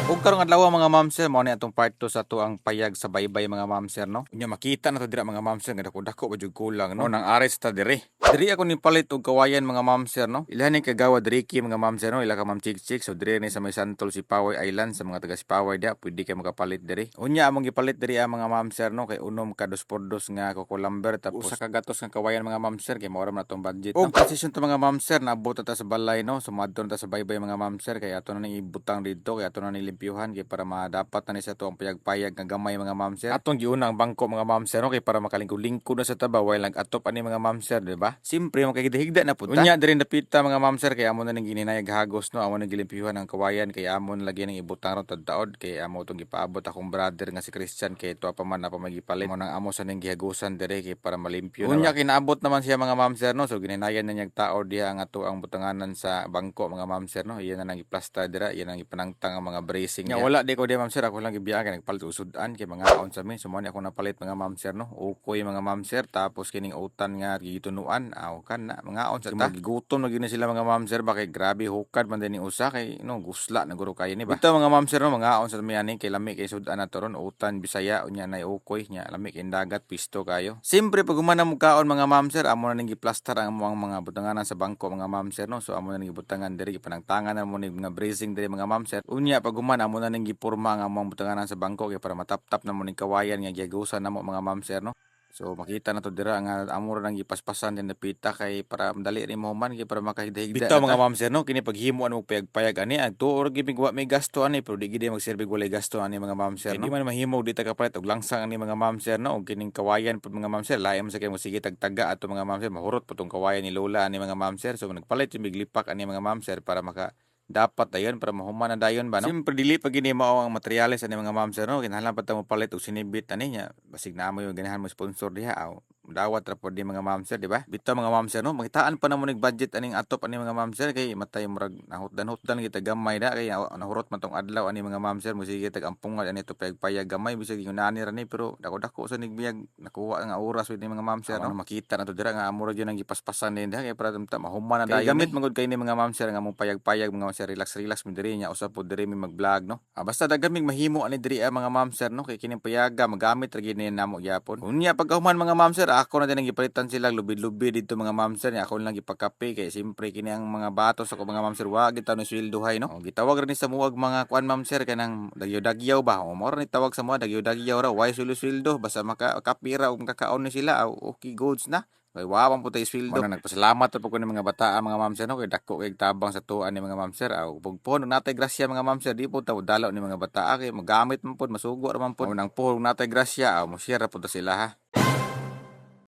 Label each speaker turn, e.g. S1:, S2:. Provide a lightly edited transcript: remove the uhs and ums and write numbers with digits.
S1: Ug karong adlaw mga ma'am sir, mao ni atong part 2 sa tuang payag sa baybay mga ma'am sir no. Unya makita na to dira mga ma'am sir nga dako-dako ba jud kulang no. Nang ares ta diri. Diri ako ni palit og kawayan mga ma'am sir no. Ilahan ni kagawad Ricky mga ma'am sir no, ila ka ma'am Chik so diri ni sa may Santol Sipaway Island sa mga taga Sipaway dia, pwede kay makapalit diri. Unya among gipalit diri mga ma'am sir no kay unom ka 2x2 nga kukulamber tapos usa ka gatos nga kawayan mga ma'am sir kay mao ra man atong budget no. Og transition to mga ma'am sir, naabot ta sa balay no, sumadto ta sa baybay mga ma'am sir kay ato na ni ibutang didto kay ato na ni limpyuhan kay para dapat na ni sa tuang payag-payag nga gamay mga ma'am sir. Atong giuna ang bangko mga ma'am sir okay para makalingkod-lingkod na sa taba while nag-atop ani mga ma'am sir, di ba? Simpre makahigda na punta. Unya diri napita mga ma'am sir kay amo na ning gininayag hagos no, amo na gilimpyuhan ang kawayan kay amo na lagi nang ibutang ron tad-taod kay amo tong gipaabot akong brother nga si Christian kay tuwa pa man na pamagipalit mo nang amo sa ning gihagusan diri kay para malimpyo na. Unya kinaabot naman siya mga ma'am sir no, so gininayan na niyang taod diha ang ato ang butanganan sa bangko mga ma'am sir no. Iyan na nang iplasta dira, iyan ang ipanangtang ang mga bracing niya. Wala di ko di ma'am sir, ako lang gibiya kay nagpalit usudan kay mga aon sa mi. So mo ni ako napalit mga ma'am sir no. Ukoy mga ma'am sir tapos kining utan nga gitunuan aw kan na mga aon sa ta. Gigutom na gini sila mga ma'am sir ba kay grabe hukad man din ni usa kay no gusla na guro kay ni ba. Ito mga ma'am sir no, mga aon sa mi ani kay lami kay sudan na toron utan Bisaya unya nay ukoy nya lami kay dagat pisto kayo. Simpre pag humana mo kaon mga ma'am sir, amo na ning giplastar ang mga butanganan sa bangko mga ma'am sir no. So amo na ning gibutangan diri gipanangtangan na mo ning mga bracing diri mga ma'am sir. Unya pag humana amo na ning gipurma ang mga butanganan sa bangko kay para matap-tap na mo ning kawayan nga giagusan namo mga ma'am sir no. So makita na to dira nga amo ra nang gipaspasan din napita kay para madali rin mo man kay para makahigda-higda. Bitaw mga ma'am sir no, kini paghimuan mo payag-payag ani adto or gibig wa may gasto ani pero di gid magserbi walay gasto ani mga ma'am sir no. Di man mahimo di ta kapalit og langsang ani mga ma'am sir no, og kining kawayan pud mga ma'am sir lahi man sa kay mo sige tagtaga ato mga ma'am sir, mahurot pud tong kawayan ni lola ani mga ma'am sir. So nagpalit yung biglipak ani mga ma'am sir para maka dapat dayon para mahuman na dayon ba no. Siyempre dili pa gini mao ang materyales ani mga ma'am sir no, kinahanglan pa ta mo palit og sinibit ani nya basig na mo yung ganahan mo sponsor diha aw dawat ra pod di mga ma'am sir, di ba? Bitaw mga ma'am sir no, makitaan pa na mo nig budget aning atop ani mga ma'am sir kay matay murag nahutdan-hutdan kita gamay da kay nahurot man tong adlaw ani mga ma'am sir mo sige tag ampungan ani to payag gamay bisag yunani ra ni pero dako-dako sa nigbiyag nakuha nga oras with ni mga ma'am sir no. Makita na to dira nga amo ra gyud ang gipaspasan din diha kay para tamta mahuman na dayon. Gamit magud kay ni mga ma'am sir nga mong payag-payag mga sir, relax mi diri nya usa pod diri mi mag-vlog no. Basta daghan mig mahimo ani diri mga ma'am sir no kay kining payaga magamit ra gyud ni namo gyapon. Unya pagkahuman mga ma'am sir ako na din ang gipalitan sila lubid-lubid dito mga ma'am sir nya ako lang gipakape kay simpre kini ang mga batos ako mga ma'am sir wa gitaw ni sweldohay no. Gitawag ra ni sa muag mga kuan ma'am sir kanang dagyaw-dagyaw ba o mo ra ni tawag sa mga dagyaw-dagyaw ra way sweldo basta makakapi ra og makakaon ni sila okay goods na. Kay wawang po tayo sweldo. Ano nagpasalamat po ko ni mga bata mga ma'am sir no kay dako kay tabang sa tuan ni mga ma'am sir. Pugpon natay grasya mga ma'am sir di po taw dalaw ni mga bata kay magamit man pod masugo ra man pod. Nang po natay grasya mo share ra po ta sila ha.